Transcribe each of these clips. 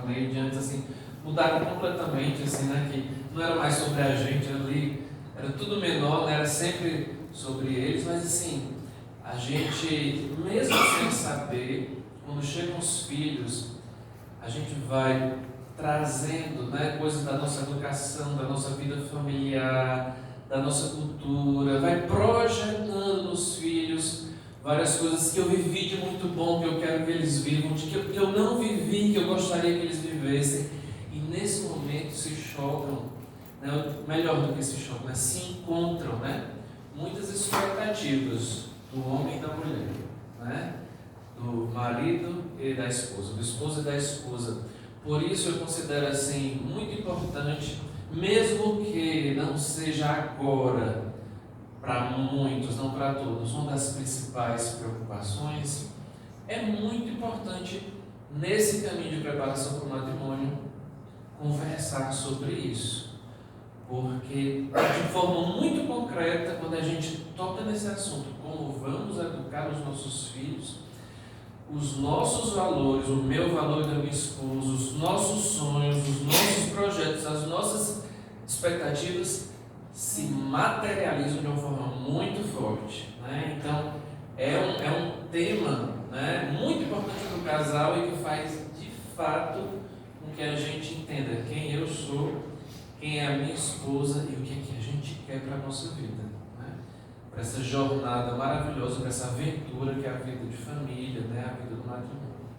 Neide antes, assim, mudaram completamente, assim, né? Que não era mais sobre a gente ali, era tudo menor, né? Era sempre sobre eles, mas assim, a gente, mesmo sem saber, quando chegam os filhos, a gente vai trazendo, né, coisas da nossa educação, da nossa vida familiar, da nossa cultura, vai projetando nos filhos várias coisas que eu vivi de muito bom, que eu quero que eles vivam, que eu não vivi, que eu gostaria que eles vivessem. E nesse momento se chocam, né, melhor do que se chocam, né, se encontram, né, muitas expectativas do homem e da mulher, né, do marido e da esposa, do esposo e da esposa. Por isso eu considero assim muito importante, mesmo que não seja agora, para muitos, não para todos, uma das principais preocupações, é muito importante nesse caminho de preparação para o matrimônio conversar sobre isso, porque de forma muito concreta, quando a gente toca nesse assunto, como vamos educar os nossos filhos, os nossos valores, o meu valor e da minha esposa, os nossos sonhos, os nossos projetos, as nossas expectativas se materializam de uma forma muito forte, né? Então é um tema, né, muito importante para o casal e que faz de fato com que a gente entenda quem eu sou, quem é a minha esposa e o que é que a gente quer para a nossa vida, né? Para essa jornada maravilhosa, para essa aventura que é a vida de família, né, a vida do matrimônio,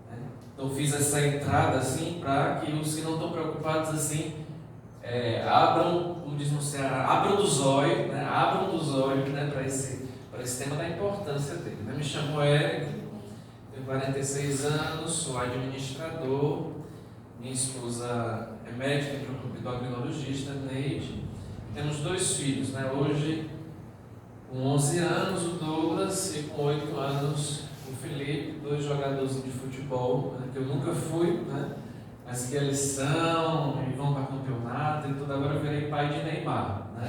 né? Então fiz essa entrada assim para que os que não estão preocupados assim abram, como diz no Ceará, abram dos olhos, né? Abram dos olhos, né, para esse tema da importância dele, né? Me chamo Érico, tenho 46 anos, sou administrador, minha esposa é médica endocrinologista, Neide, temos 2 filhos, né? Hoje com 11 anos o Douglas e com 8 anos o Felipe, 2 jogadores de futebol, né, que eu nunca fui, né, mas que eles são e vão para campeonato e tudo. Agora eu virei pai de Neymar, né?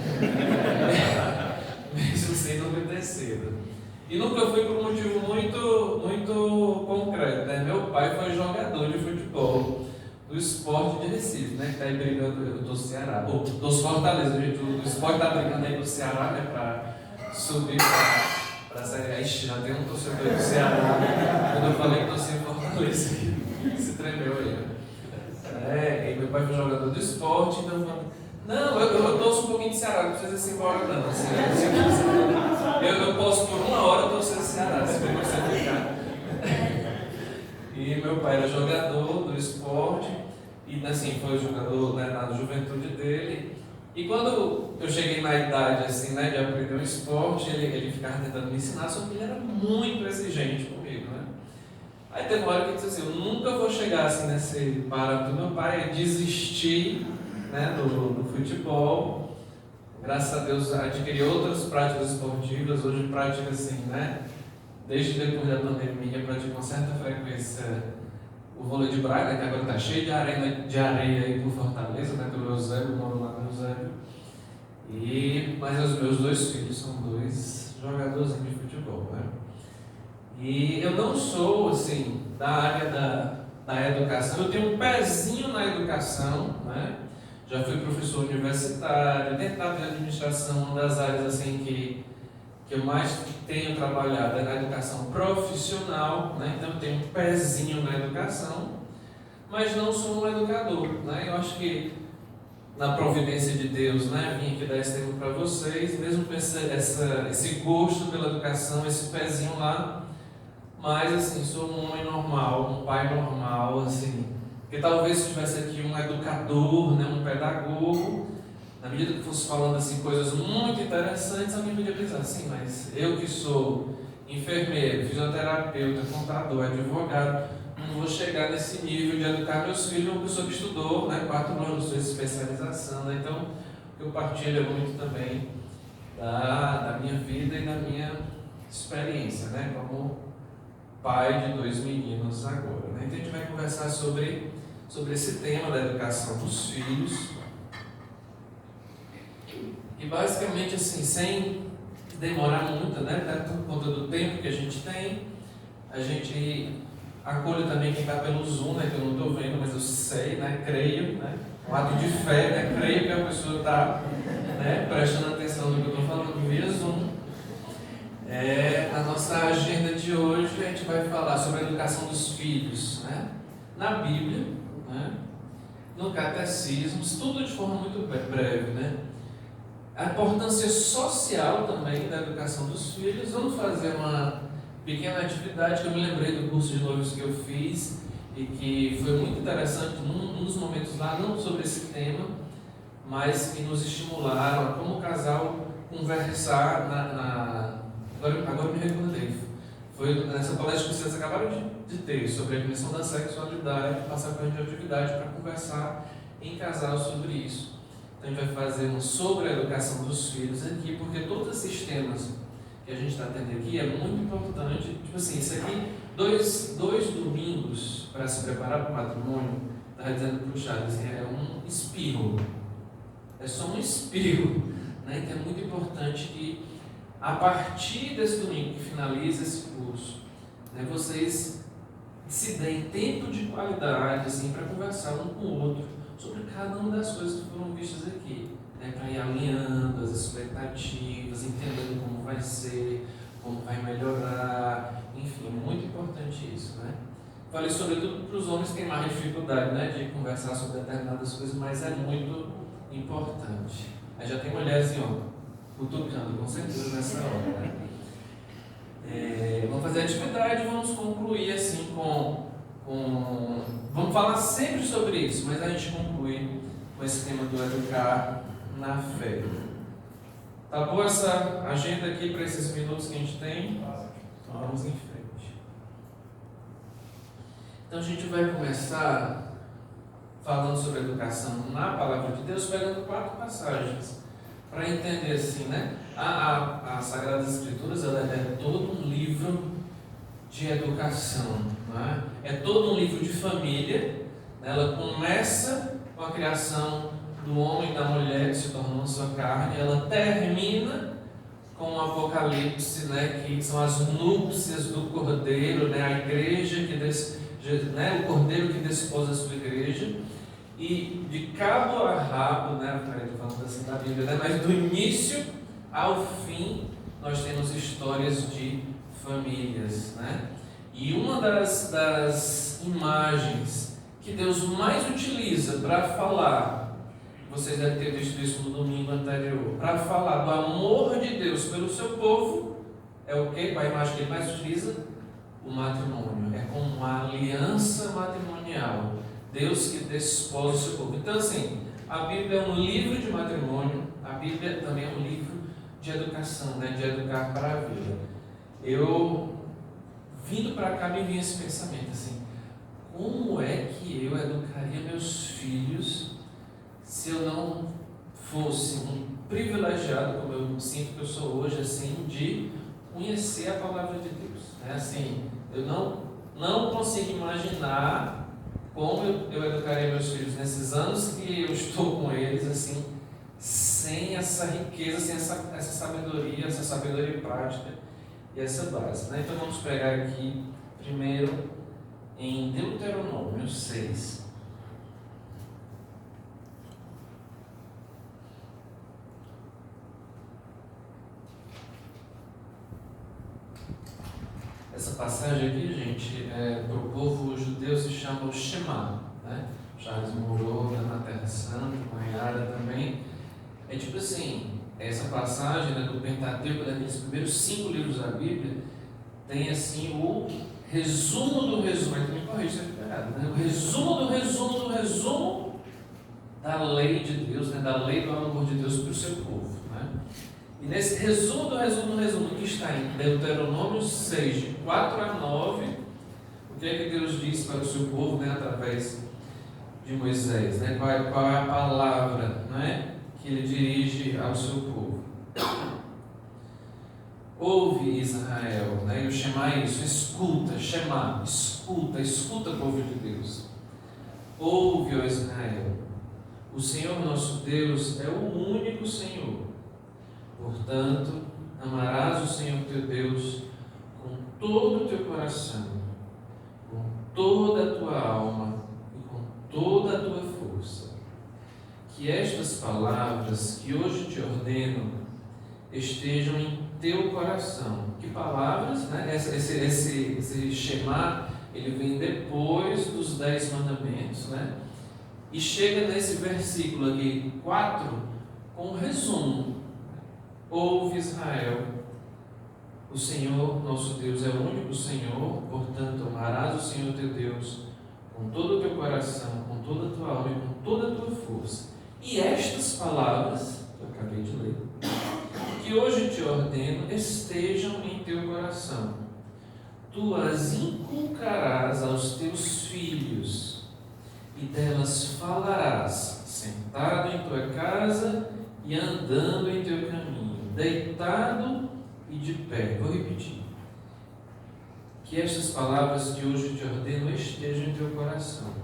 Mesmo sendo obedecido. E nunca fui por um motivo muito concreto, né? Meu pai foi jogador de futebol do Sport de Recife, né, que está aí brigando do Ceará, ou dos Fortaleza, gente, o Sport está brigando aí do Ceará, né, para subir para a Série A. Já tem um torcedor do Ceará, quando eu falei que torcia em Fortaleza, se tremeu aí. E meu pai foi jogador do Sport, então eu falei, não, eu torço um pouquinho de Ceará, não precisa se embora não. Assim, eu posso por 1 hora torcer de Ceará, se você ficar. E meu pai era jogador do Sport, e assim, foi jogador, né, na juventude dele. E quando eu cheguei na idade assim, né, de aprender o esporte, ele ficava tentando me ensinar, só que ele era muito exigente comigo, né? Aí teve uma hora que ele disse assim, eu nunca vou chegar assim nesse parâmetro do meu pai, é desistir, né, do futebol. Graças a Deus adquiri outras práticas esportivas, hoje prática assim, né? Desde depois da pandemia, pratico com certa frequência o vôlei de Braga, que agora está cheio de areia aí por Fortaleza, né, do Eusébio, eu moro lá no Eusébio. Mas os meus 2 filhos são 2 jogadores de futebol, né? E eu não sou, assim, da área da educação, eu tenho um pezinho na educação, né? Já fui professor universitário, dentro da administração, uma das áreas, assim, que eu mais tenho trabalhado é na educação profissional, né? Então eu tenho um pezinho na educação, mas não sou um educador, né? Eu acho que na providência de Deus, né, vim aqui dar esse tempo para vocês, mesmo com esse gosto pela educação, esse pezinho lá, mas assim, sou um homem normal, um pai normal, assim, porque talvez se tivesse aqui um educador, né, um pedagogo, na medida que fosse falando assim, coisas muito interessantes, alguém podia pensar assim, mas eu que sou enfermeiro, fisioterapeuta, contador, advogado, não vou chegar nesse nível de educar meus filhos, uma pessoa que estudou, né, 4 anos, fez especialização, né? Então, o que eu partilho é muito também da minha vida e da minha experiência, né, como pai de 2 meninos agora, né? Então a gente vai conversar sobre esse tema da educação dos filhos. E basicamente assim, sem demorar muito, né, até por conta do tempo que a gente tem, a gente acolhe também quem está pelo Zoom, né, que eu não estou vendo. creio, né? Um ato de fé, né? Creio que a pessoa está, né, prestando atenção no que eu estou falando via Zoom. Na nossa agenda de hoje a gente vai falar sobre a educação dos filhos, né? Na Bíblia, né? No catecismo, tudo de forma muito breve, né? A importância social também da educação dos filhos. Vamos fazer uma pequena atividade que eu me lembrei do curso de noivos que eu fiz e que foi muito interessante num dos momentos lá, não sobre esse tema, mas que nos estimularam a como casal conversar agora me recordei. Foi nessa palestra que vocês acabaram de ter sobre a dimensão da sexualidade, passar por de atividade para conversar em casal sobre isso. Então a gente vai fazer um sobre a educação dos filhos aqui, porque todos esses temas que a gente está tendo aqui é muito importante. Tipo assim, isso aqui, dois domingos para se preparar para o matrimônio, está dizendo para o Charles, assim, é um espirro. É só um espirro, né? Então é muito importante que a partir desse domingo que finaliza esse curso, né, vocês se deem tempo de qualidade assim, para conversar um com o outro sobre cada uma das coisas que foram vistas aqui, né, para ir alinhando as expectativas, entendendo como vai ser, como vai melhorar, enfim, é muito importante isso, né? Falei sobretudo para os homens que têm mais dificuldade, né, de conversar sobre determinadas coisas, mas é muito importante. Aí já tem mulheres assim, ó, cutucando, com certeza, nessa hora, né? Vamos fazer a atividade e vamos concluir assim vamos falar sempre sobre isso, mas a gente conclui com esse tema do educar na fé. Tá boa essa agenda aqui para esses minutos que a gente tem? Então vamos em frente. Então a gente vai começar falando sobre educação na Palavra de Deus, pegando 4 passagens. Para entender assim, né? As Sagradas Escrituras ela é todo um livro de educação, né? É todo um livro de família. Ela começa com a criação do homem e da mulher que se tornou sua carne. Ela termina com o Apocalipse, né? Que são as núpcias do Cordeiro, né? A igreja né? O Cordeiro que desposa a sua igreja. E de cabo a rabo, né, falando assim da Bíblia, né, mas do início ao fim, nós temos histórias de famílias, né? E uma das imagens que Deus mais utiliza para falar, vocês devem ter visto isso no domingo anterior, para falar do amor de Deus pelo seu povo, é o quê? Qual a imagem que ele mais utiliza? O matrimônio. É como uma aliança matrimonial. Deus que desposa o seu povo. Então, assim, a Bíblia é um livro de matrimônio, a Bíblia também é um livro de educação, né? De educar para a vida. Eu, vindo para cá, me vinha esse pensamento, assim, como é que eu educaria meus filhos se eu não fosse um privilegiado, como eu sinto que eu sou hoje, assim, de conhecer a Palavra de Deus, né? Assim, eu não consigo imaginar como eu educarei meus filhos nesses anos que eu estou com eles, assim, sem essa riqueza, sem essa sabedoria prática e essa base, né? Então vamos pegar aqui primeiro em Deuteronômio 6. Essa passagem aqui, gente, para o povo judeu se chama o Shema, né? Charles morou na Terra Santa, Maiara também. É tipo assim, essa passagem, né, do Pentateuco, daqueles primeiros 5 livros da Bíblia, tem assim o resumo do resumo, aí tu me corrige se eu estiver errado, né? O resumo da lei de Deus, né? Da lei do amor de Deus para o seu povo, né? E nesse resumo que está em Deuteronômio 6, de 4 a 9, o que é que Deus diz para o seu povo, né, através de Moisés, né? Qual é a palavra, né, que ele dirige ao seu povo? Ouve, Israel, né? E o Shema é isso, escuta, Shema, escuta, povo de Deus. Ouve, ó Israel, o Senhor nosso Deus é o único Senhor. Portanto, amarás o Senhor teu Deus com todo o teu coração, com toda a tua alma e com toda a tua que estas palavras que hoje te ordeno estejam em teu coração. Que palavras, né? Esse Shema, ele vem depois dos 10 mandamentos, né? E chega nesse versículo aqui, 4, com um resumo. Ouve, Israel, o Senhor nosso Deus é o único Senhor, portanto amarás o Senhor teu Deus com todo o teu coração, com toda a tua alma e com toda a tua força. E estas palavras, que eu acabei de ler, que hoje te ordeno, estejam em teu coração. Tu as inculcarás aos teus filhos, e delas falarás, sentado em tua casa e andando em teu caminho, deitado e de pé. Vou repetir. Que estas palavras que hoje te ordeno estejam em teu coração.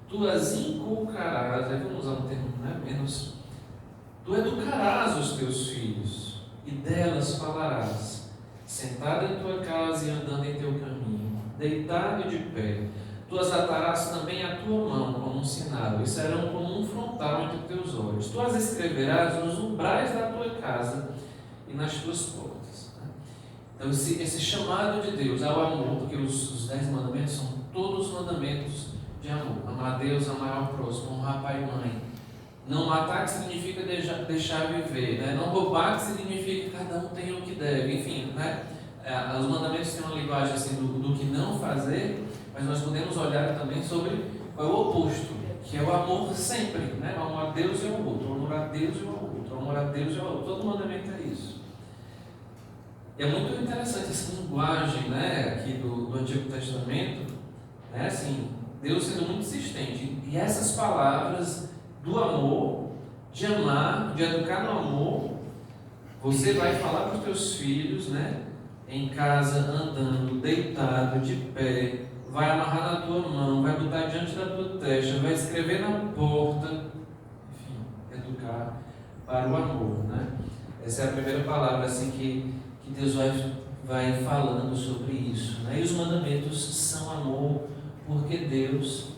Tu as inculcarás, aí vamos usar um termo, né, menos. Tu educarás os teus filhos, e delas falarás, sentado em tua casa e andando em teu caminho, deitado e de pé. Tu as atarás também à tua mão como um sinal, e serão como um frontal entre teus olhos. Tu as escreverás nos umbrais da tua casa e nas tuas portas. Então esse chamado de Deus ao amor, porque os 10 mandamentos são todos os mandamentos de amor. Amar a Deus, amar ao próximo, honrar pai e mãe. Não matar, que significa deixar viver, né? Não roubar, que significa que cada um tem o que deve. Enfim, né? Os mandamentos têm uma linguagem assim do que não fazer, mas nós podemos olhar também sobre qual é o oposto, que é o amor sempre, né? O amor a Deus e ao outro, o amor a Deus e ao outro, o amor a Deus e ao outro. Todo mandamento é isso. E é muito interessante essa linguagem, né, aqui do Antigo Testamento, né? Assim, Deus sendo muito insistente. E essas palavras do amor, de amar, de educar no amor, você vai falar para os teus filhos, né? Em casa, andando, deitado, de pé, vai amarrar na tua mão, vai botar diante da tua testa, vai escrever na porta, enfim, educar para o amor, né? Essa é a primeira palavra assim que Deus vai falando sobre isso, né? E os mandamentos são amor, porque Deus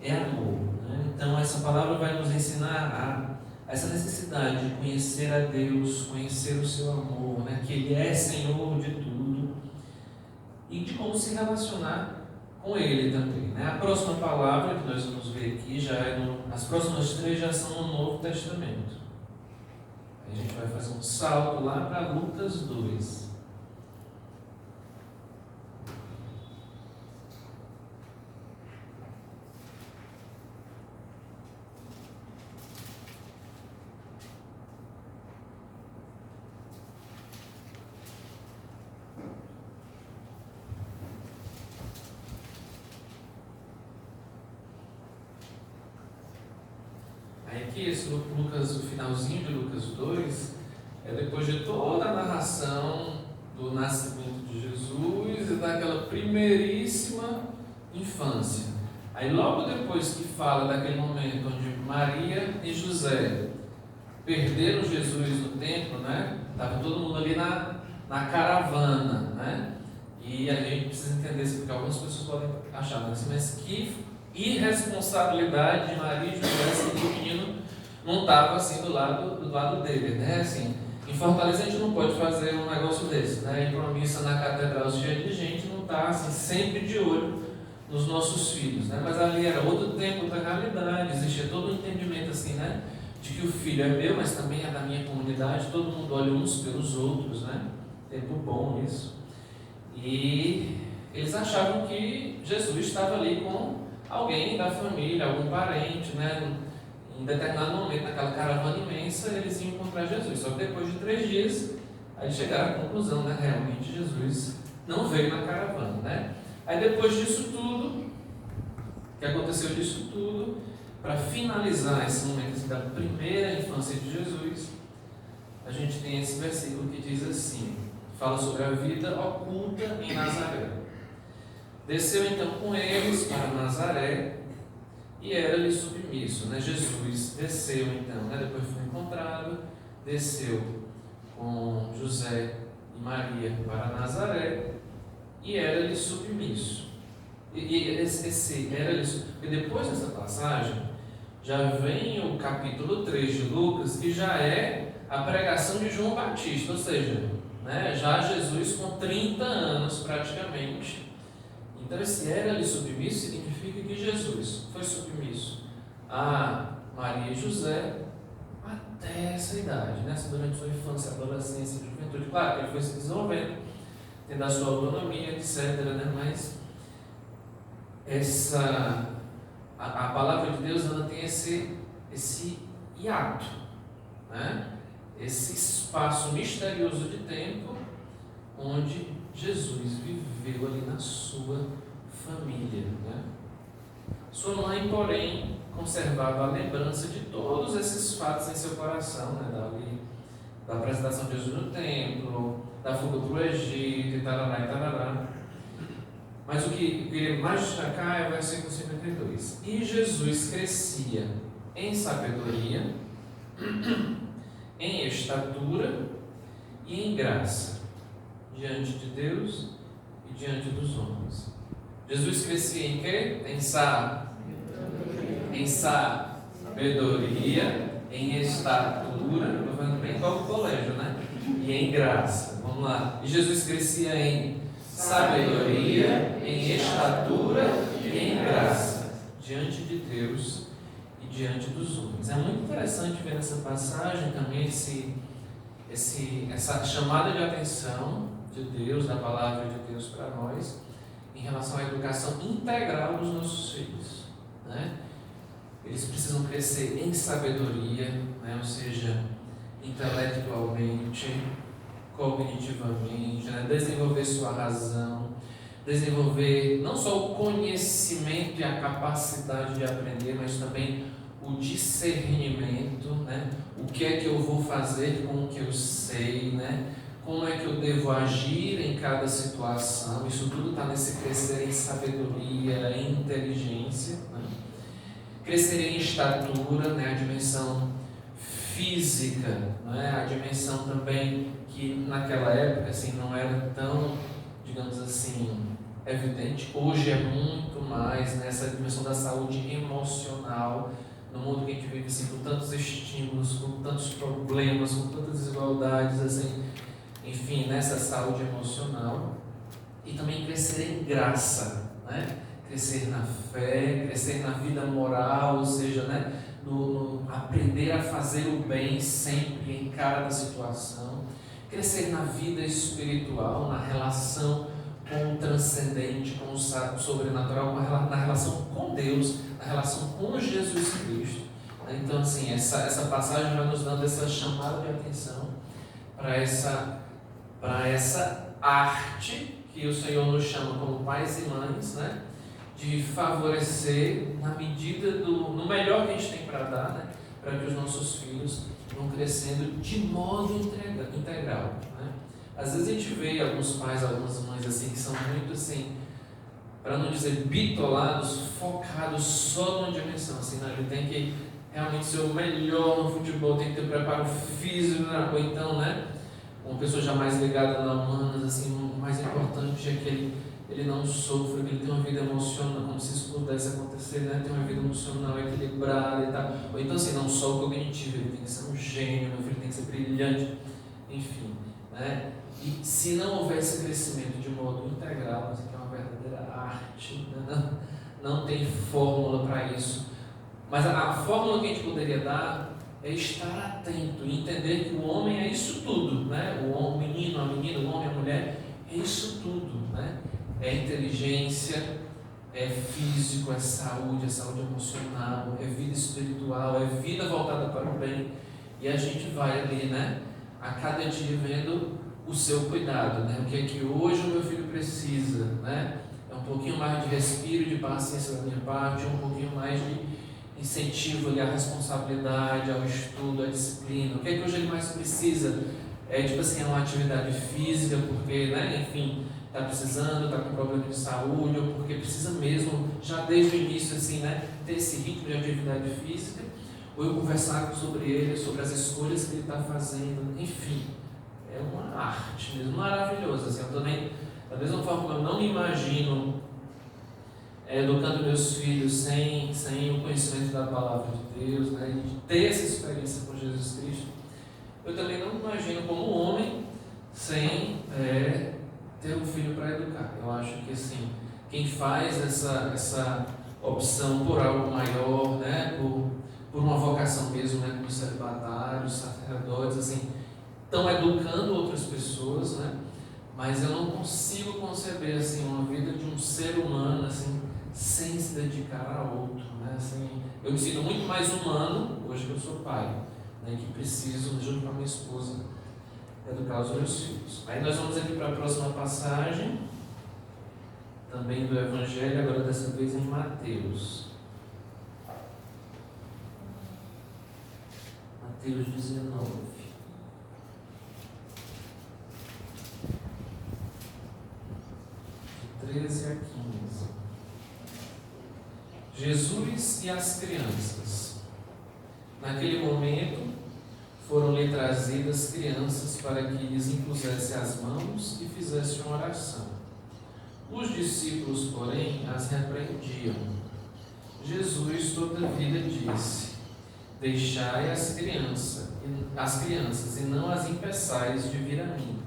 é amor, né? Então essa palavra vai nos ensinar a essa necessidade de conhecer a Deus, conhecer o seu amor, né? Que Ele é Senhor de tudo e de como se relacionar com Ele também, né? A próxima palavra que nós vamos ver aqui as próximas 3 já são no Novo Testamento. A gente vai fazer um salto lá para Lucas 2. Aqui, o finalzinho de Lucas 2 é depois de toda a narração do nascimento de Jesus e daquela primeiríssima infância. Aí logo depois que fala daquele momento onde Maria e José perderam Jesus no templo, né? Estava todo mundo ali na caravana, né? E a gente precisa entender isso, porque algumas pessoas podem achar, mas que irresponsabilidade de Maria e José, assim, que o menino não estava assim do lado dele, né? Assim, em Fortaleza a gente não pode fazer um negócio desse, né? Ir para uma missa na catedral cheia de gente, não está assim, sempre de olho nos nossos filhos, né? Mas ali era outro tempo, outra realidade, existia todo um entendimento assim, né? De que o filho é meu, mas também é da minha comunidade, todo mundo olha uns pelos outros, né? Tempo bom isso. E eles achavam que Jesus estava ali com alguém da família, algum parente, né? Em determinado momento, naquela caravana imensa, eles iam encontrar Jesus. Só que depois de 3 dias, aí chegaram à conclusão, né? Realmente Jesus não veio na caravana, né? Aí depois disso tudo, que aconteceu disso tudo, para finalizar esse momento assim, da primeira infância de Jesus, a gente tem esse versículo que diz assim, fala sobre a vida oculta em Nazaré. Desceu então com eles para Nazaré e era-lhe submisso, né? Jesus desceu então, né? Depois foi encontrado, desceu com José e Maria para Nazaré e era-lhe submisso. E esse era-lhe submisso. E depois dessa passagem, já vem o capítulo 3 de Lucas, que já é a pregação de João Batista, ou seja, né, já Jesus com 30 anos praticamente. Então esse era ali submisso significa que Jesus foi submisso a Maria e José até essa idade, né? Durante sua infância, adolescência e juventude. Claro que ele foi se desenvolvendo, tendo a sua autonomia, etc. Né? Mas a palavra de Deus, ela tem esse hiato, né? Esse espaço misterioso de tempo onde Jesus viveu ali na sua família, né? Sua mãe, porém, conservava a lembrança de todos esses fatos em seu coração, né? Da apresentação de Jesus no templo, da fuga para o Egito, e tarará, e tarará. Mas o que mais destacar é o versículo 52. E Jesus crescia em sabedoria, em estatura e em graça, diante de Deus e diante dos homens. Jesus crescia em quê? Em sabedoria, em estatura, estou falando bem qual o colégio, né? E em graça. Vamos lá. E Jesus crescia em sabedoria, em estatura e em graça, diante de Deus e diante dos homens. É muito interessante ver nessa passagem também essa chamada de atenção de Deus, da palavra de Deus para nós, em relação à educação integral dos nossos filhos, né? Eles precisam crescer em sabedoria, né? Ou seja, intelectualmente, cognitivamente, né? Desenvolver sua razão, desenvolver não só o conhecimento e a capacidade de aprender, mas também o discernimento, né? O que é que eu vou fazer com o que eu sei, né? Como é que eu devo agir em cada situação. Isso tudo está nesse crescer em sabedoria, em inteligência, né? Crescer em estatura, né? A dimensão física, né? A dimensão também que naquela época assim, não era tão, digamos assim, evidente. Hoje é muito mais nessa dimensão da saúde emocional, no mundo que a gente vive assim, com tantos estímulos, com tantos problemas, com tantas desigualdades, assim, enfim, nessa saúde emocional. E também crescer em graça, né? Crescer na fé, crescer na vida moral, ou seja, né? No aprender a fazer o bem sempre, em cada situação. Crescer na vida espiritual, na relação com o transcendente, com o sobrenatural, na relação com Deus, na relação com Jesus Cristo. Então, assim, essa passagem vai nos dando essa chamada de atenção para essa arte que o Senhor nos chama como pais e mães, né? De favorecer na medida no melhor que a gente tem para dar, né? Para que os nossos filhos vão crescendo de modo integral, né? Às vezes a gente vê alguns pais, algumas mães assim, que são muito assim, para não dizer bitolados, focados só numa dimensão, assim, né? Ele tem que realmente ser o melhor no futebol, tem que ter preparo físico, ou então, né? Uma pessoa já mais ligada na humanas, assim, o mais importante é que ele não sofra, que ele tenha uma vida emocional, como se isso pudesse acontecer, né? Ter uma vida emocional equilibrada e tal. Ou então, assim, não só o cognitivo, ele tem que ser um gênio, meu filho tem que ser brilhante, enfim, né? E se não houver esse crescimento de modo integral, assim, que é uma verdadeira arte, né? Não tem fórmula para isso. Mas a fórmula que a gente poderia dar é estar atento e entender que o homem é isso tudo, né? O menino, a menina, o homem, a mulher, é isso tudo, né? É inteligência, é físico, é saúde emocional, é vida espiritual, é vida voltada para o bem. E a gente vai ali, né? A cada dia vendo o seu cuidado, né? O que é que hoje o meu filho precisa, né? É um pouquinho mais de respiro, de paciência da minha parte, um pouquinho mais de incentivo ali à responsabilidade, ao estudo, à disciplina. O que é que hoje ele mais precisa? É tipo assim, é uma atividade física, porque, né, enfim, está precisando, está com problema de saúde, ou porque precisa mesmo, já desde o início, assim, né, ter esse ritmo de atividade física, ou eu conversar sobre ele, sobre as escolhas que ele está fazendo, enfim, é uma arte mesmo, maravilhosa, assim, eu também, da mesma forma que eu não me imagino educando meus filhos sem o conhecimento da palavra de Deus, né, e de ter essa experiência com Jesus Cristo, eu também não imagino como homem sem ter um filho para educar. Eu acho que assim, quem faz essa opção por algo maior, né, por uma vocação mesmo, né, como celibatários, sacerdotes, assim, estão educando outras pessoas, né, mas eu não consigo conceber assim, uma vida de um ser humano assim, sem se dedicar a outro. Né, assim, eu me sinto muito mais humano hoje que eu sou pai, né, que preciso, junto com a minha esposa, educar os meus filhos. Aí nós vamos aqui para a próxima passagem, também do Evangelho, agora dessa vez em Mateus. Mateus 19. De 13 a 15. Jesus e as crianças. Naquele momento, foram-lhe trazidas crianças para que lhes impusesse as mãos e fizesse uma oração. Os discípulos, porém, as repreendiam. Jesus, todavia, disse: Deixai as crianças, e não as impeçais de vir a mim,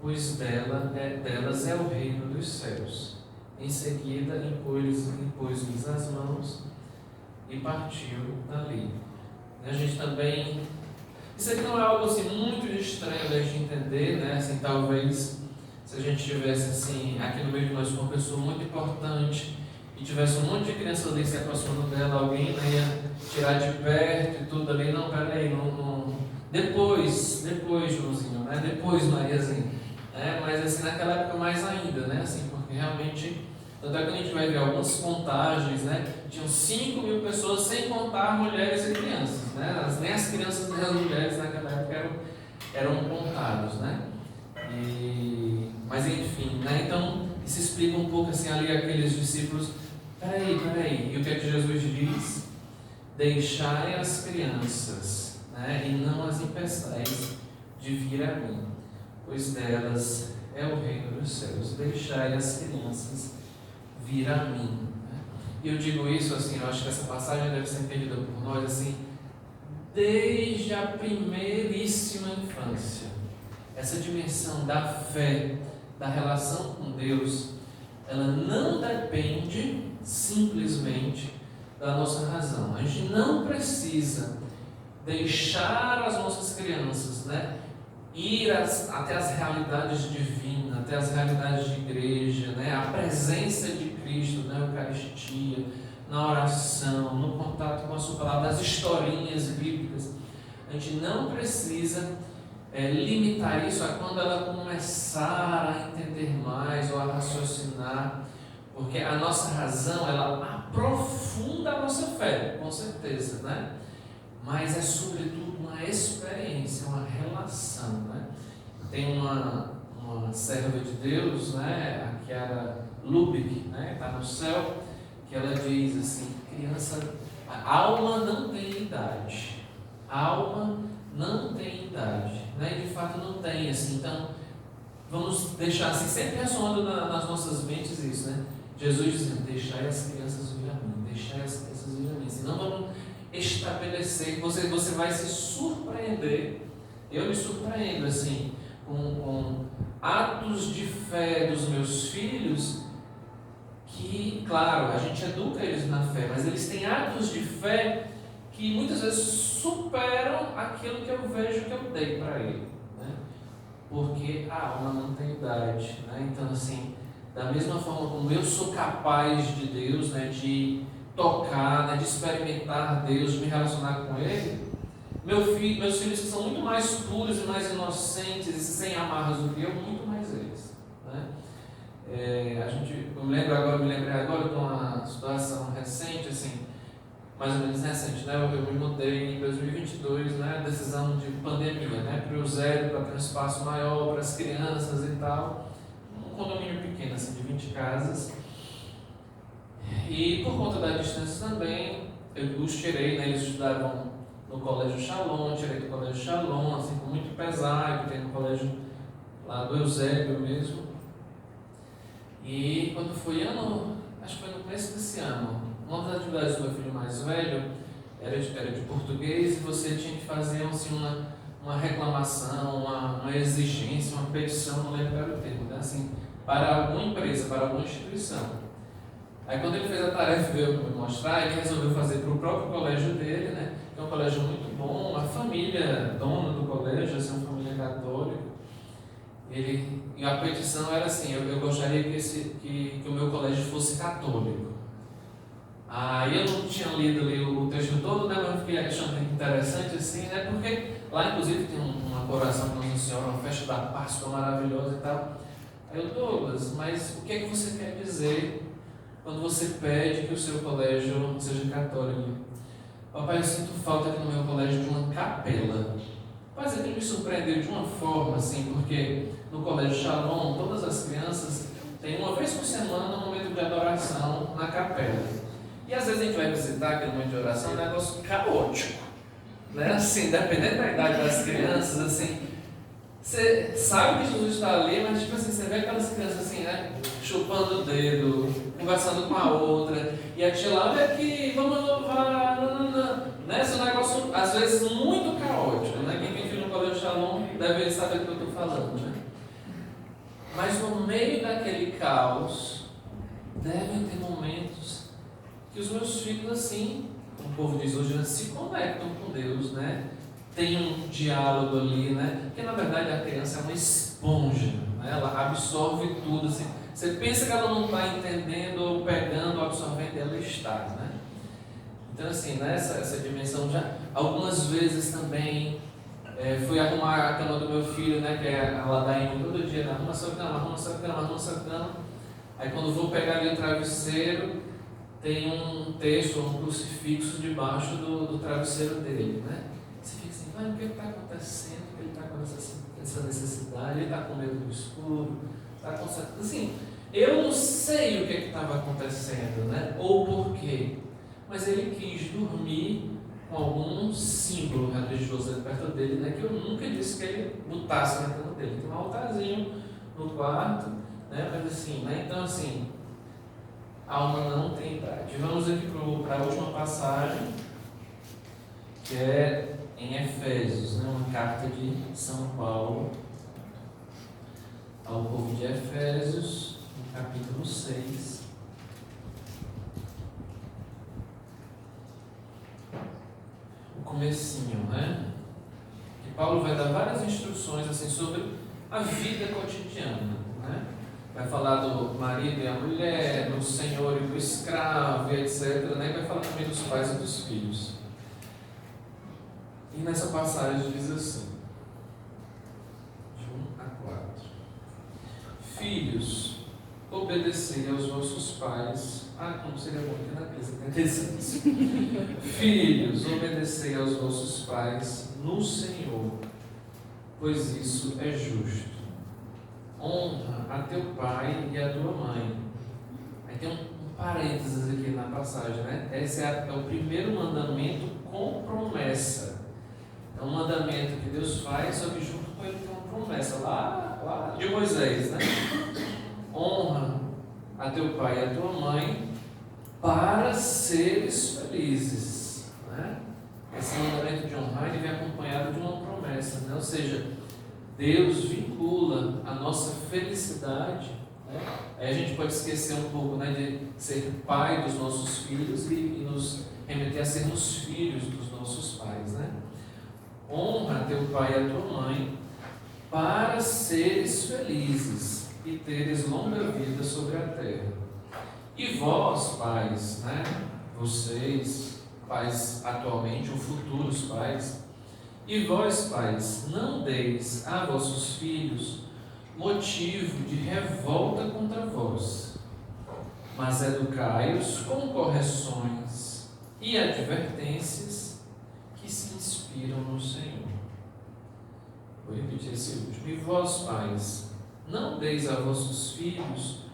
pois delas é o reino dos céus. Em seguida, impôs-lhes as mãos e partiu dali. A gente também... Isso aqui não é algo assim muito estranho da gente entender, né? Assim, talvez se a gente tivesse assim, aqui no meio de nós uma pessoa muito importante e tivesse um monte de crianças ali se aproximando dela, alguém, né, ia tirar de perto e tudo ali, não, peraí, não. Depois, Joãozinho, né? Depois, Mariazinha. Mas assim, naquela época mais ainda, né? Assim, porque realmente, tanto é que a gente vai ver algumas contagens, né? Tinham 5.000 pessoas, sem contar mulheres e crianças, né? Nem as crianças nem as mulheres naquela época eram contados, né? Mas enfim, né? Então isso explica um pouco assim ali aqueles discípulos. Peraí, e o que é que Jesus diz? Deixai as crianças, né? E não as impeçais de vir a mim, pois delas é o reino dos céus. Deixai as crianças vir a mim. E eu digo isso assim, eu acho que essa passagem deve ser entendida por nós assim, desde a primeiríssima infância. Essa dimensão da fé, da relação com Deus, ela não depende simplesmente da nossa razão. A gente não precisa deixar as nossas crianças, né, ir até as realidades divinas, até as realidades de igreja, né, a presença de Cristo na Eucaristia, na oração, no contato com a sua palavra, das historinhas bíblicas. A gente não precisa limitar isso a quando ela começar a entender mais ou a raciocinar, porque a nossa razão, ela aprofunda a nossa fé, com certeza, né? Mas é sobretudo uma experiência, uma relação, né? Tem uma serva de Deus, né? A Chiara Lubick, né? Está no céu, que ela diz assim: criança, a alma não tem idade, a alma não tem idade, né? E de fato não tem, assim. Então vamos deixar assim, sempre ressoando nas nossas mentes isso, né? Jesus dizendo: deixai as crianças vir a mim, deixai as crianças vir a mim. Senão vamos estabelecer, você vai se surpreender. Eu me surpreendo assim com atos de fé dos meus filhos, que, claro, a gente educa eles na fé, mas eles têm atos de fé que muitas vezes superam aquilo que eu vejo que eu dei para ele, né? Porque a alma não tem idade, né? Então, assim, da mesma forma como eu sou capaz de Deus, né, de tocar, né, de experimentar Deus, de me relacionar com Ele, meus filhos que são muito mais puros e mais inocentes e sem amarras do que eu, muito mais eles, né? Eu me lembrei agora de uma situação recente, assim, mais ou menos recente, né? Eu me mudei em 2022, né? Decisão de pandemia, né? Para o zero, para ter um espaço maior para as crianças e tal. Um condomínio pequeno, assim, de 20 casas. E por conta da distância também, eu os tirei, né? Eles estudavam no Colégio Shalom, tirei do Colégio Shalom, assim, com muito pesar, que tem no colégio lá do Eusébio mesmo. E quando foi acho que foi no começo desse ano, uma das atividades do meu filho mais velho era de português, e você tinha que fazer assim, uma reclamação, uma exigência, uma petição, não lembro qual era o termo, né? Assim, para alguma empresa, para alguma instituição. Aí quando ele fez a tarefa e veio me mostrar, ele resolveu fazer para o próprio colégio dele, né? Que é um colégio muito bom, a família dona do colégio, assim, uma família católica. E a petição era assim: eu gostaria que o meu colégio fosse católico. Aí eu não tinha lido ali o texto todo, né? Mas eu fiquei achando interessante assim, né? Porque lá inclusive tem uma oração para Nossa Senhora, uma festa da Páscoa maravilhosa e tal. Aí eu, Douglas, mas o que é que você quer dizer quando você pede que o seu colégio seja católico? Papai, eu sinto falta aqui no meu colégio de uma capela. Mas aquilo me surpreendeu de uma forma, assim, porque no Colégio Shalom, todas as crianças têm uma vez por semana um momento de adoração na capela. E às vezes a gente vai visitar aquele momento de oração, é um negócio caótico, né? Assim, dependendo da idade das crianças, assim, você sabe que Jesus está ali, mas tipo assim, você vê aquelas crianças assim, né? Chupando o dedo, conversando com a outra, e a tia lá, olha aqui, vamos louvar, né? Esse é um negócio, às vezes, muito caótico, né? Quem tem filho no Colégio Shalom deve saber do que eu estou falando, né? Mas no meio daquele caos, devem ter momentos que os meus filhos, assim, o povo diz hoje, se conectam com Deus, né? Tem um diálogo ali, né? Porque na verdade a criança é uma esponja, né? Ela absorve tudo, assim. Você pensa que ela não está entendendo, ou pegando, ou absorvendo, ela está, né? Então assim, nessa essa dimensão já, algumas vezes também fui arrumar a cama do meu filho, né? Que é a ladainha todo dia, né? Arruma sua cama, arruma sua cama, arruma sua cama. Aí quando vou pegar ali o travesseiro, tem um texto, um crucifixo debaixo do travesseiro dele, né? Você fica assim, mas o que está acontecendo? Ele está com essa necessidade, ele está com medo do escuro, está com... Assim, eu não sei o que estava acontecendo, né? Ou por quê. Mas ele quis dormir com algum símbolo religioso perto dele, né? Que eu nunca disse que ele botasse na cama dele. Tem um altarzinho no quarto, né? Mas assim, né? Então assim, a alma não tem idade. Vamos aqui para a última passagem, que é em Efésios, né? Uma carta de São Paulo ao povo de Efésios, no capítulo 6. O comecinho, né? Que Paulo vai dar várias instruções assim, sobre a vida cotidiana, né? Vai falar do marido e a mulher, do senhor e do escravo, etc. Né? Vai falar também dos pais e dos filhos. E nessa passagem diz assim, de 1 a 4: Filhos, obedecei aos vossos pais. Como seria bom que na crise acontecesse. Filhos, obedecei aos vossos pais no Senhor, pois isso é justo. Honra a teu pai e a tua mãe. Aí tem um parênteses aqui na passagem, né? Esse é o primeiro mandamento com promessa. É um mandamento que Deus faz, só que junto com ele tem uma promessa lá de Moisés, né? Honra a teu pai e a tua mãe para seres felizes, né? Esse mandamento de honrar ele vem acompanhado de uma promessa, né? Ou seja, Deus vincula a nossa felicidade, né? Aí a gente pode esquecer um pouco, né, de ser pai dos nossos filhos e nos remeter a sermos filhos dos nossos pais, né? Honra teu pai e a tua mãe para seres felizes e teres longa vida sobre a terra. E vós, pais, né? Vocês, pais atualmente ou futuros pais, e vós, pais, não deis a vossos filhos motivo de revolta contra vós, mas educai-os com correções e advertências que se inspiram no Senhor. Vou repetir esse último. E vós, pais, não deis a vossos filhos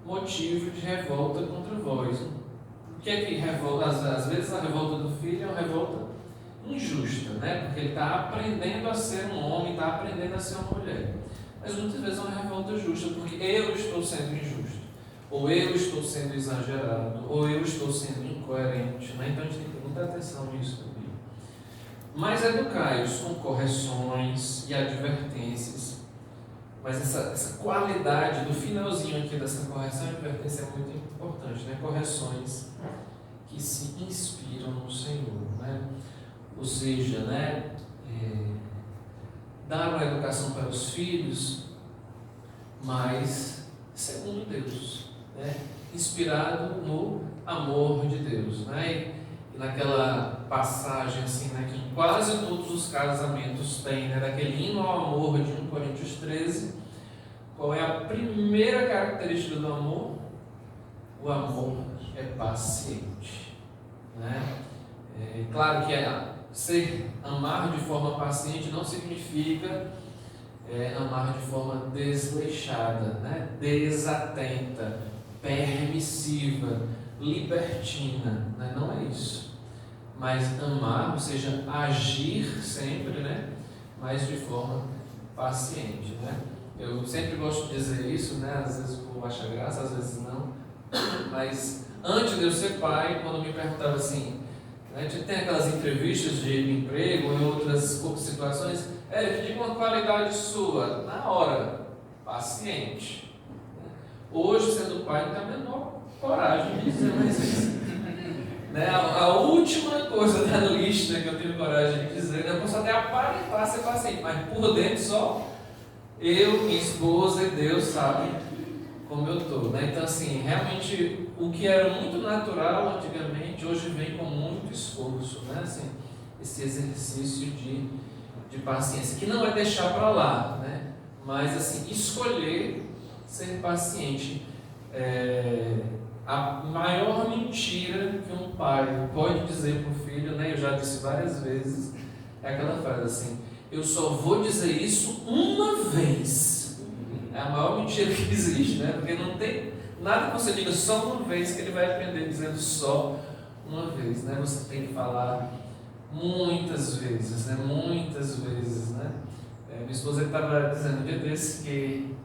motivo de revolta contra vós. O que é que revolta? Às vezes a revolta do filho é uma revolta injusta, né? Porque ele está aprendendo a ser um homem, está aprendendo a ser uma mulher. Mas muitas vezes é uma revolta justa, porque eu estou sendo injusto. ou eu estou sendo exagerado, ou eu estou sendo incoerente, né? Então a gente tem que ter muita atenção nisso também. Mas educai-os com correções e advertências. Mas essa qualidade do finalzinho aqui dessa correção e advertência é muito importante, né? Correções que se inspiram no Senhor, né? Ou seja, né? Dar uma educação para os filhos, mas segundo Deus, né? Inspirado no amor de Deus, né? E naquela passagem assim, né, que em quase todos os casamentos tem, né, daquele hino ao amor de 1 Coríntios 13, qual é a primeira característica do amor? O amor é paciente, né? Claro que amar de forma paciente não significa amar de forma desleixada, né? Desatenta, permissiva, libertina, né? Não é isso. Mas amar, ou seja, agir sempre, né? Mas de forma paciente, né? Eu sempre gosto de dizer isso, né? Às vezes o povo acha graça, às vezes não. Mas antes de eu ser pai, quando me perguntava assim, a gente tem aquelas entrevistas de emprego ou em outras situações, diga uma qualidade sua, na hora, paciente. Hoje, sendo pai, não tem a menor coragem de dizer mais isso. Né? A última coisa da lista que eu tenho coragem de dizer, né? Eu posso até aparentar ser paciente, mas por dentro só eu, minha esposa e Deus sabem como eu estou, né? Então, assim, realmente o que era muito natural antigamente, hoje vem com muito esforço, né? Assim, esse exercício de paciência, que não é deixar para lá, né? Mas, assim, escolher ser paciente. A maior mentira que um pai pode dizer para o filho, né? Eu já disse várias vezes, é aquela frase assim: eu só vou dizer isso uma vez. É a maior mentira que existe, né? Porque não tem nada que você diga só uma vez que ele vai aprender dizendo só uma vez, né? Você tem que falar muitas vezes, né? Muitas vezes, né? Minha esposa estava dizendo um dia desse que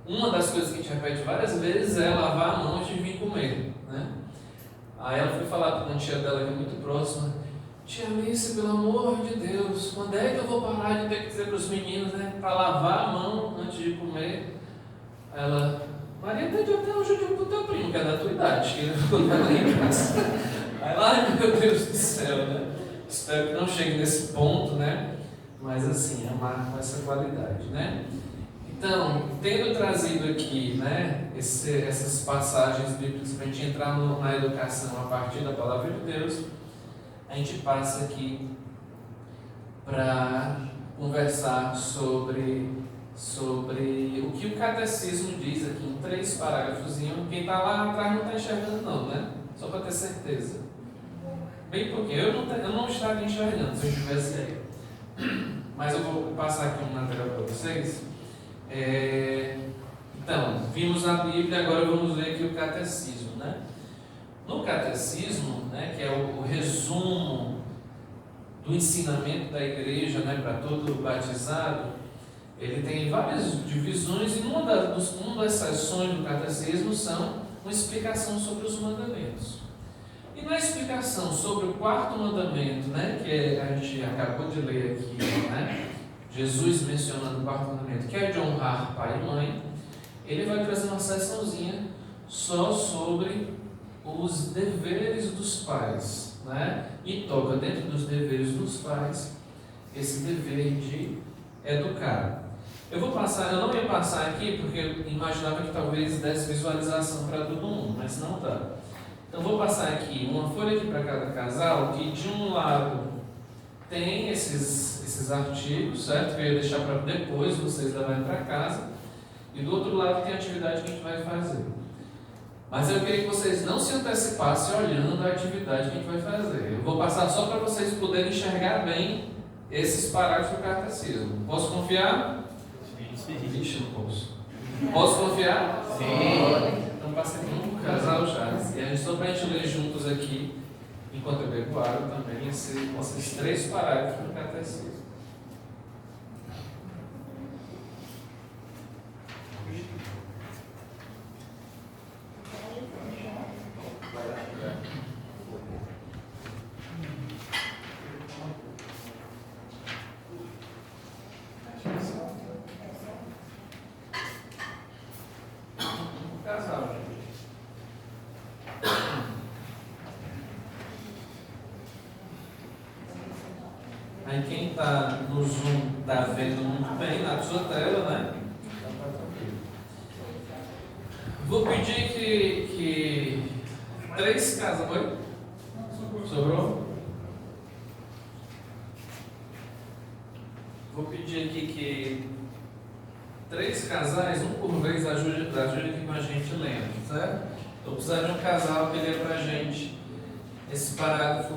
uma das coisas que a gente repete várias vezes é lavar a mão antes de vir comer, né? Aí ela foi falar para uma tia dela que é muito próxima: tia Alice, pelo amor de Deus, quando é que eu vou parar de ter que dizer para os meninos, né, para lavar a mão antes de comer? Ela: Maria, pediu até um judeu para o teu primo, que é da tua idade, que ele ficou lá em casa. Aí lá, ai meu Deus do céu, né? Espero que não chegue nesse ponto, né? Mas assim, amar com essa qualidade, né? Então, tendo trazido aqui, né, essas passagens bíblicas para a gente entrar na educação a partir da palavra de Deus, a gente passa aqui para conversar sobre o que o catecismo diz aqui em 3 parágrafos. Quem está lá atrás não está enxergando não, né? Só para ter certeza. Bem porque eu não estaria enxergando se eu estivesse aí. Mas eu vou passar aqui um material para vocês. Então, vimos a Bíblia, agora vamos ver aqui o catecismo, né? No catecismo, né, que é o resumo do ensinamento da igreja, né, para todo batizado, ele tem várias divisões, e uma das seções do catecismo são uma explicação sobre os mandamentos. E na explicação sobre o 4º mandamento, né, que a gente acabou de ler aqui, né, Jesus mencionando o 4º mandamento, que é de honrar pai e mãe, ele vai trazer uma seçãozinha só sobre os deveres dos pais, né? E toca dentro dos deveres dos pais esse dever de educar. Eu não ia passar aqui porque eu imaginava que talvez desse visualização para todo mundo, mas não dá. Então vou passar aqui uma folha aqui para cada casal, que de um lado tem esses artigos, certo? Que eu ia deixar para depois vocês levarem para casa, e do outro lado tem a atividade que a gente vai fazer. Mas eu queria que vocês não se antecipassem olhando a atividade que a gente vai fazer. Eu vou passar só para vocês poderem enxergar bem esses parágrafos do catecismo. Posso confiar? Sim. Vixe, não posso. Posso confiar? Sim. Então passei para um casal já. E a gente só para a gente ler juntos aqui, enquanto eu bebo água também, esses 3 parágrafos do catecismo. Aí quem está no Zoom está vendo muito bem na sua tela, né? Vou pedir que 3 casas. Oi? Sobrou? Vou pedir aqui que 3 casais, um por vez, ajude aqui com a gente lendo, certo? Estou precisando de um casal que lê para a gente esse parágrafo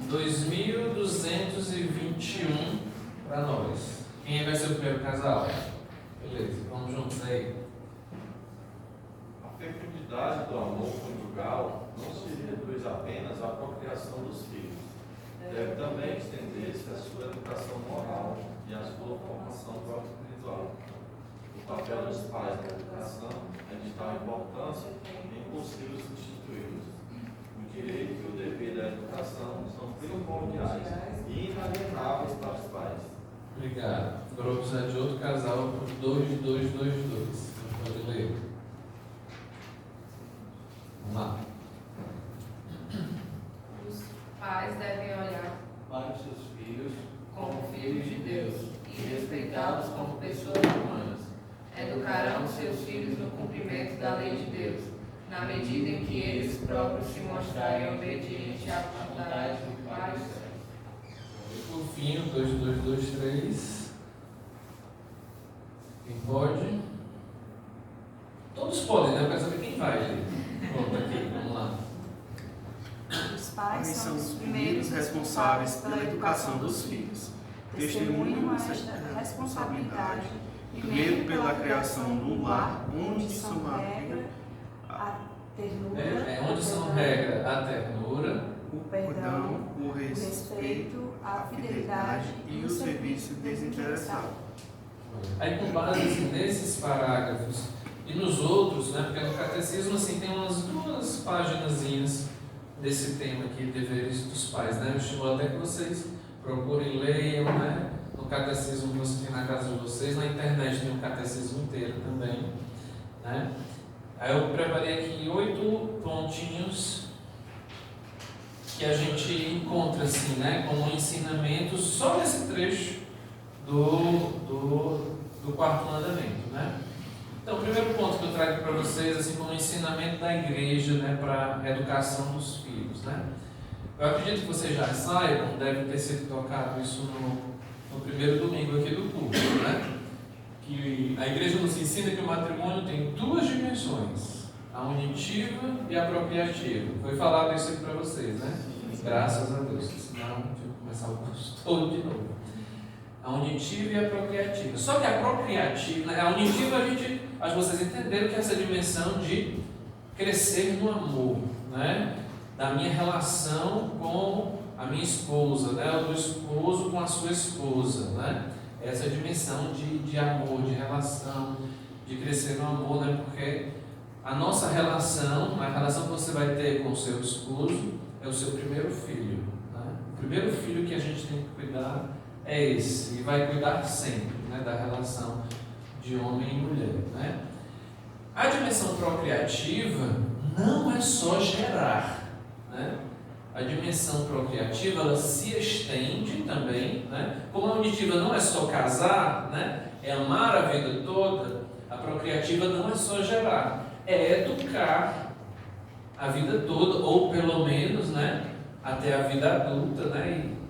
2221 para nós. Quem vai ser o primeiro casal? Beleza, vamos juntos aí. A fecundidade do amor conjugal não se reduz apenas à procriação dos filhos. Deve também estender-se à sua educação moral e à sua formação espiritual. O papel dos pais na educação é de tal importância que é impossível substituí-los. O direito e o dever da educação são primordiais e inalienáveis para os pais. Obrigado. Agora vou precisar de outro casal por 2222. Pode ler. Vamos lá. Os pais devem olhar para os seus filhos como filhos de Deus e respeitá-los como pessoas humanas. Educarão seus filhos no cumprimento da lei de Deus, na medida em que eles próprios se mostrarem obedientes à vontade do Pai. E por fim, o 2223. Quem pode? Todos podem, né? Eu quero saber quem vai ler. Pronto, aqui, vamos lá. Os pais são os primeiros responsáveis pela educação dos filhos. Testemunham esta responsabilidade primeiro pela criação do lar, onde são regra a ternura, Onde são regra a ternura, o perdão, o respeito, a fidelidade e o serviço desinteressado. Aí com base nesses parágrafos e nos outros, né, porque no catecismo assim, tem umas 2 paginazinhas desse tema aqui, deveres dos pais, né? Eu estimulo até que vocês procurem, leiam, né? No catecismo que você tem na casa de vocês, na internet tem um catecismo inteiro também, né? Aí eu preparei aqui 8 pontinhos que a gente encontra assim, né? Como ensinamentos só nesse trecho do 4º mandamento, né? Então, o primeiro ponto que eu trago para vocês, assim, como ensinamento da igreja, né, para a educação dos filhos, né? Eu acredito que vocês já saibam, deve ter sido tocado isso no primeiro domingo aqui do culto, né? Que a igreja nos ensina que o matrimônio tem 2 dimensões, a unitiva e a procriativa. Foi falado isso aqui para vocês, né? Graças a Deus, senão eu vou começar o curso todo de novo. A unitiva e a procriativa. Só que a procriativa, a unitiva acho que vocês entenderam que é essa dimensão de crescer no amor, né? Da minha relação com a minha esposa, né? O do esposo com a sua esposa, né? Essa dimensão de amor, de relação, de crescer no amor, né? Porque a nossa relação, a relação que você vai ter com o seu esposo é o seu primeiro filho, né? O primeiro filho que a gente tem que cuidar é esse, e vai cuidar sempre, né, da relação de homem e mulher, né? A dimensão procriativa não é só gerar, né? A dimensão procriativa, ela se estende também, né? Como a unitiva não é só casar, né? É amar a vida toda, a procriativa não é só gerar, é educar a vida toda, ou pelo menos, né, até a vida adulta, né? E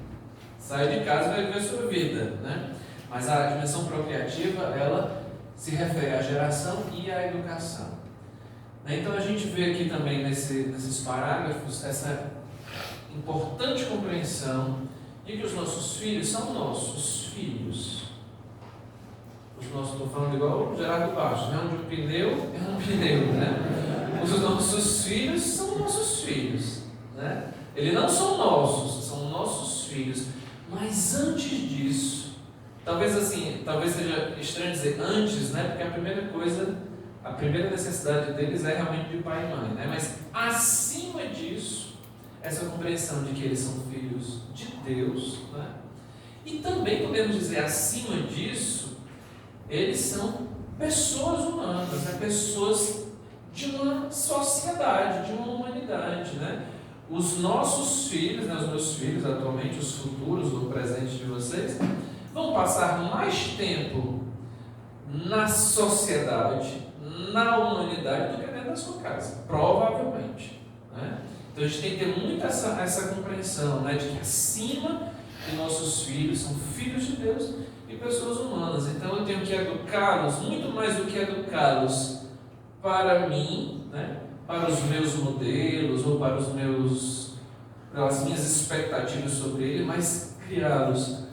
sai de casa e vai viver a sua vida, né? Mas a dimensão procriativa, ela se refere à geração e à educação. Então a gente vê aqui também nesses parágrafos essa importante compreensão de que os nossos filhos são nossos filhos. Estou falando igual o Gerardo Baixo, né? Onde um pneu é um pneu, né? Os nossos filhos são nossos filhos, né? Eles não são nossos, são nossos filhos. Mas antes disso, talvez seja estranho dizer antes, né? Porque a primeira necessidade deles é realmente de pai e mãe, né? Mas acima disso, essa compreensão de que eles são filhos de Deus, né? E também podemos dizer acima disso, eles são pessoas humanas, né? Pessoas de uma sociedade, de uma humanidade, né? os nossos filhos, né, os meus filhos atualmente, os futuros ou presentes de vocês, vão passar mais tempo na sociedade, na humanidade, do que dentro da sua casa, provavelmente, né? Então a gente tem que ter muito essa compreensão, né, de que acima de nossos filhos são filhos de Deus e pessoas humanas. Então eu tenho que educá-los, muito mais do que educá-los para mim, né, para os meus modelos ou para as minhas expectativas sobre ele, mas criá-los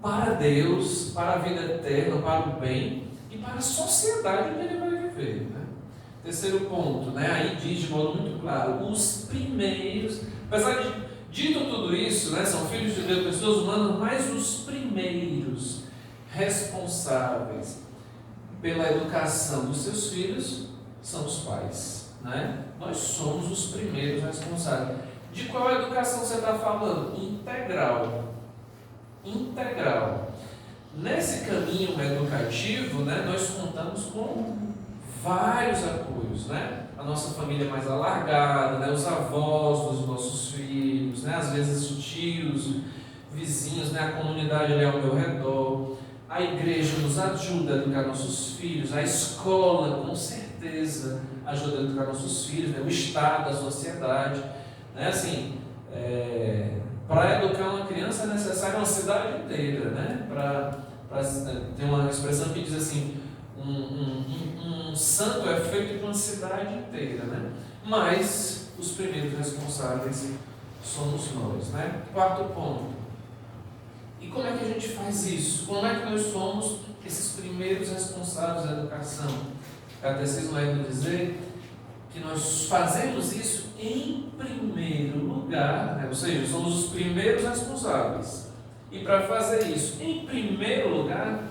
para Deus, para a vida eterna, para o bem e para a sociedade onde ele vai viver, né? Terceiro ponto, né? Aí diz de modo muito claro, os primeiros, apesar de dito tudo isso, né, são filhos de Deus, pessoas humanas, mas os primeiros responsáveis pela educação dos seus filhos são os pais, né? Nós somos os primeiros responsáveis. De qual educação você está falando? Integral. Integral. Nesse caminho educativo, né, nós contamos com vários apoios, né? A nossa família mais alargada, né? Os avós dos nossos filhos, né? Às vezes tios, vizinhos, né? A comunidade ali ao meu redor, a igreja nos ajuda a educar nossos filhos, a escola com certeza ajuda a educar nossos filhos, né? O Estado, a sociedade, né? Assim, para educar uma criança é necessário uma cidade inteira, né? Tem uma expressão que diz assim, um santo é feito por uma cidade inteira, né? Mas os primeiros responsáveis somos nós, né? Quarto ponto. E como é que a gente faz isso? Como é que nós somos esses primeiros responsáveis da educação? O catecismo vai nos dizer que nós fazemos isso em primeiro lugar, né? Ou seja, somos os primeiros responsáveis. E para fazer isso em primeiro lugar,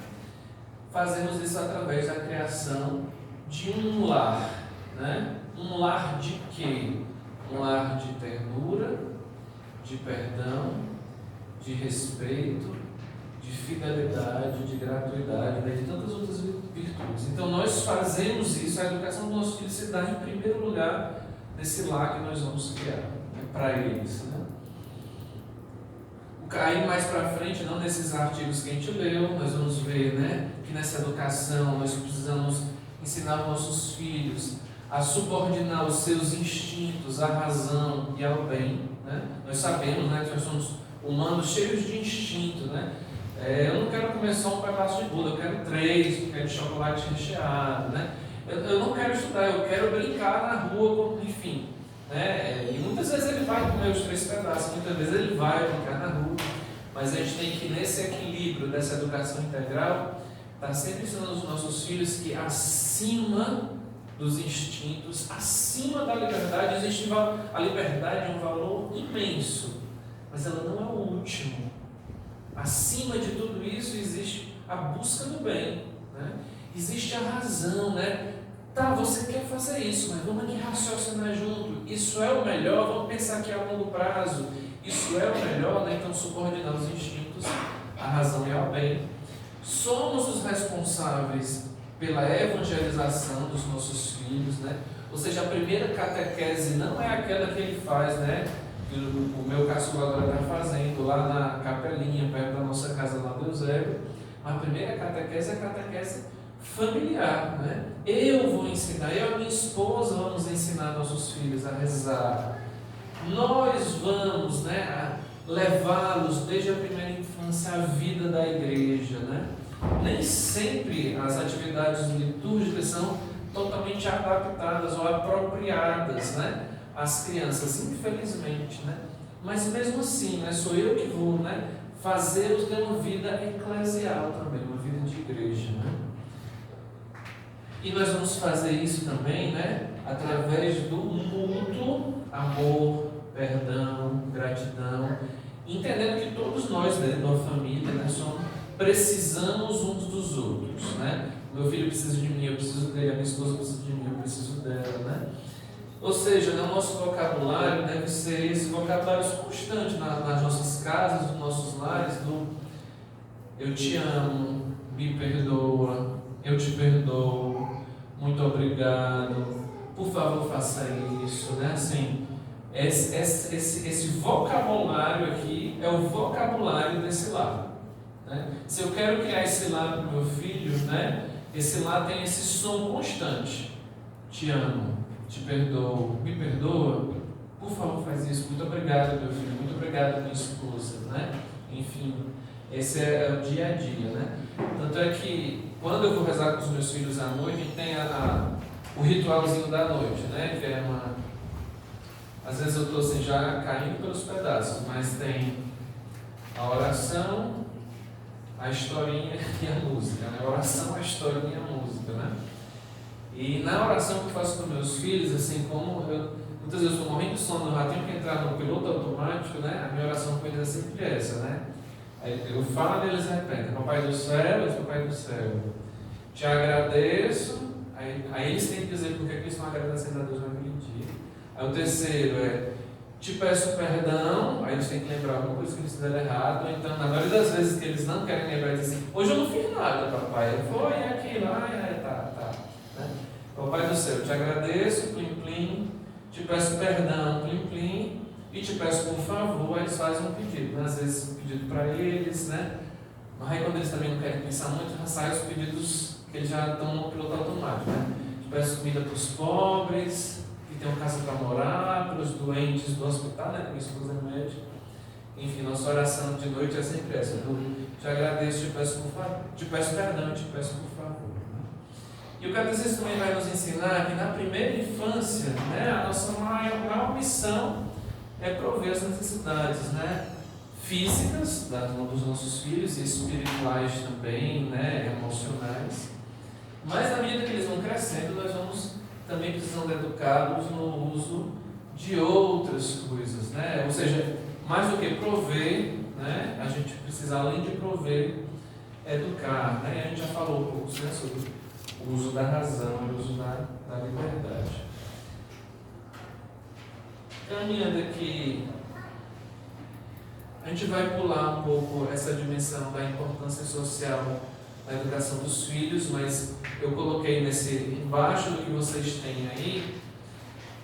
fazemos isso através da criação de um lar, né? Um lar de quê? Um lar de ternura, de perdão, de respeito, de fidelidade, de gratuidade, né? De tantas outras virtudes. Então nós fazemos isso, a educação dos nossos filhos se dá em primeiro lugar nesse lar que nós vamos criar, né? Para eles, né? Aí mais para frente, não nesses artigos que a gente leu, nós vamos ver, né, que nessa educação nós precisamos ensinar os nossos filhos a subordinar os seus instintos à razão e ao bem, né? Nós sabemos, né, que nós somos humanos cheios de instinto, né? Eu não quero comer só um pedaço de bolo, eu quero 3, eu quero chocolate recheado, né? Eu não quero estudar, eu quero brincar na rua, enfim. E muitas vezes ele vai comer os 3 pedaços, muitas vezes ele vai brincar na rua, mas a gente tem que, nesse equilíbrio dessa educação integral, estar sempre ensinando os nossos filhos que acima dos instintos, acima da liberdade, existe a liberdade é um valor imenso, mas ela não é o último. Acima de tudo isso existe a busca do bem, né? Existe a razão, né? Tá, você quer fazer isso, mas vamos aqui raciocinar junto. Isso é o melhor, vamos pensar aqui a longo prazo. Isso é o melhor, né? Então subordinar os instintos à razão e ao bem. Somos os responsáveis pela evangelização dos nossos filhos, né? Ou seja, a primeira catequese não é aquela que ele faz, né? Que o meu caçula agora está fazendo lá na capelinha, perto da nossa casa lá do Eusébio. A primeira catequese é a catequese familiar, né? Eu vou ensinar, eu e a minha esposa vamos ensinar nossos filhos a rezar. Nós vamos, né, levá-los desde a primeira infância à vida da igreja, né? Nem sempre as atividades litúrgicas são totalmente adaptadas ou apropriadas, né, às crianças, infelizmente, né? Mas mesmo assim, né, sou eu que vou, né, fazê-los ter uma vida eclesial também, uma vida de igreja, né? E nós vamos fazer isso também, né, através do mútuo amor, perdão, gratidão, entendendo que todos nós, dentro de uma família, né, precisamos uns dos outros, né? Meu filho precisa de mim, eu preciso dele, a minha esposa precisa de mim, eu preciso dela, né? Ou seja, né, o nosso vocabulário deve ser esse vocabulário constante nas nossas casas, nos nossos lares, do eu te amo, me perdoa, eu te perdoo, muito obrigado, por favor faça isso, né? Assim, esse vocabulário aqui é o vocabulário desse lar. Né? Se eu quero criar esse lar para o meu filho, né, esse lar tem esse som constante. Te amo, te perdoo, me perdoa, por favor faz isso, muito obrigado meu filho, muito obrigado minha esposa, né? Enfim, esse é o dia a dia, né? Tanto é que quando eu vou rezar com os meus filhos à noite, tem o ritualzinho da noite, né? Que é às vezes eu estou assim, já caindo pelos pedaços, mas tem a oração, a historinha e a música, né? A oração, a historinha e a música, né? E na oração que eu faço com meus filhos, assim, como muitas vezes eu estou morrendo de sono, eu já tenho que entrar no piloto automático, né? A minha oração com eles é sempre essa, né? Aí eu falo e eles repetem: Papai do céu, Papai do céu, te agradeço. Aí eles têm que dizer por que eles estão agradecendo a Deus naquele dia. Aí o terceiro é: te peço perdão. Aí eles têm que lembrar alguma coisa que eles fizeram errado. Então, na maioria das vezes que eles não querem lembrar, eles dizem assim: hoje eu não fiz nada, papai. Foi aquilo, tá. Né? Papai do céu, te agradeço, plim plim. Te peço perdão, plim plim. E te peço por favor. Aí eles fazem um pedido, né? Às vezes um pedido para eles, né? Mas aí quando eles também não querem pensar muito, já saem os pedidos que eles já estão no piloto automático, né? Te peço comida para os pobres, que tenham casa para morar, para os doentes do hospital, né? Minha esposa é médica. Enfim, nossa oração de noite é sempre essa: te agradeço, te peço perdão, te peço por favor. E o catecismo também vai nos ensinar que na primeira infância, né, a nossa maior missão é prover as necessidades, né, físicas dos nossos filhos e espirituais também, né, emocionais. Mas na medida que eles vão crescendo, nós vamos também precisando educá-los no uso de outras coisas, né? Ou seja, mais do que prover, né, a gente precisa, além de prover, educar, né? E a gente já falou um pouco, né, sobre o uso da razão e o uso da liberdade. Caminhando aqui, a gente vai pular um pouco essa dimensão da importância social da educação dos filhos, mas eu coloquei embaixo do que vocês têm aí,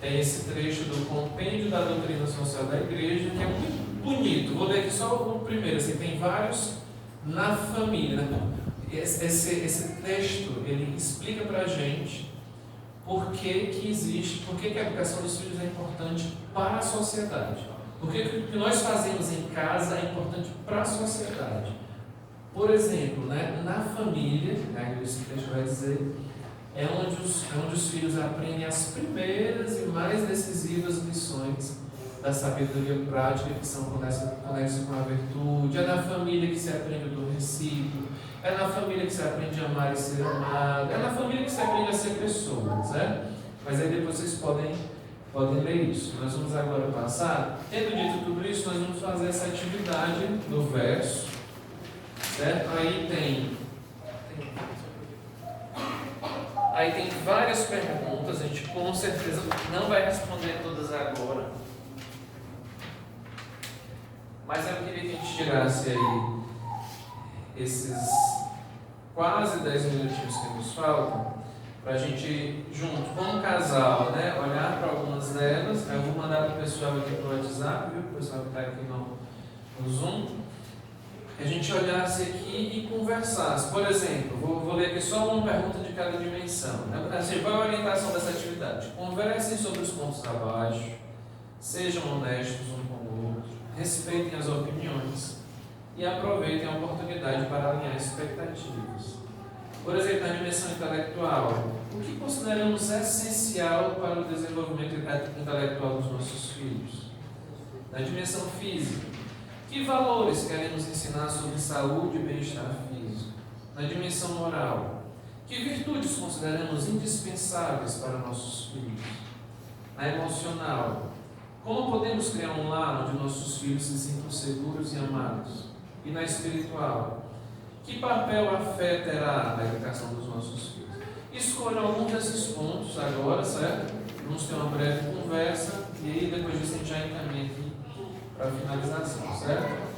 tem esse trecho do Compêndio da Doutrina Social da Igreja, que é muito bonito. Vou ler aqui só o primeiro, assim, tem vários na família, né? Esse texto, ele explica para a gente por que a educação dos filhos é importante para a sociedade. Por que o que nós fazemos em casa é importante para a sociedade. Por exemplo, né, na família, aí esse texto vai dizer, é onde os filhos aprendem as primeiras e mais decisivas lições da sabedoria prática que são conexas com a virtude. É na família que se aprende o dom recíproco. É na família que se aprende a amar e ser amado. É na família que se aprende a ser pessoas, né? Mas aí depois vocês podem ler isso. Nós vamos agora passar. Tendo dito tudo isso, nós vamos fazer essa atividade no verso, certo? Aí tem várias perguntas. A gente com certeza não vai responder todas agora. Mas eu queria que a gente tirasse aí esses quase 10 minutinhos que nos faltam, para a gente, junto com o casal, né, olhar para algumas delas. Eu vou mandar para o pessoal aqui no WhatsApp, viu? O pessoal que está aqui no Zoom. Que a gente olhasse aqui e conversasse. Por exemplo, vou ler aqui só uma pergunta de cada dimensão. Né? Assim, qual é a orientação dessa atividade? Conversem sobre os pontos abaixo, sejam honestos um com o outro, respeitem as opiniões e aproveitem a oportunidade para alinhar expectativas. Por exemplo, na dimensão intelectual, o que consideramos essencial para o desenvolvimento intelectual dos nossos filhos? Na dimensão física, que valores queremos ensinar sobre saúde e bem-estar físico? Na dimensão moral, que virtudes consideramos indispensáveis para nossos filhos? Na emocional, como podemos criar um lar onde nossos filhos se sintam seguros e amados? E na espiritual, que papel a fé terá na educação dos nossos filhos? Escolha algum desses pontos agora, certo? Vamos ter uma breve conversa e aí depois disso a gente já encaminha aqui para a finalização, certo?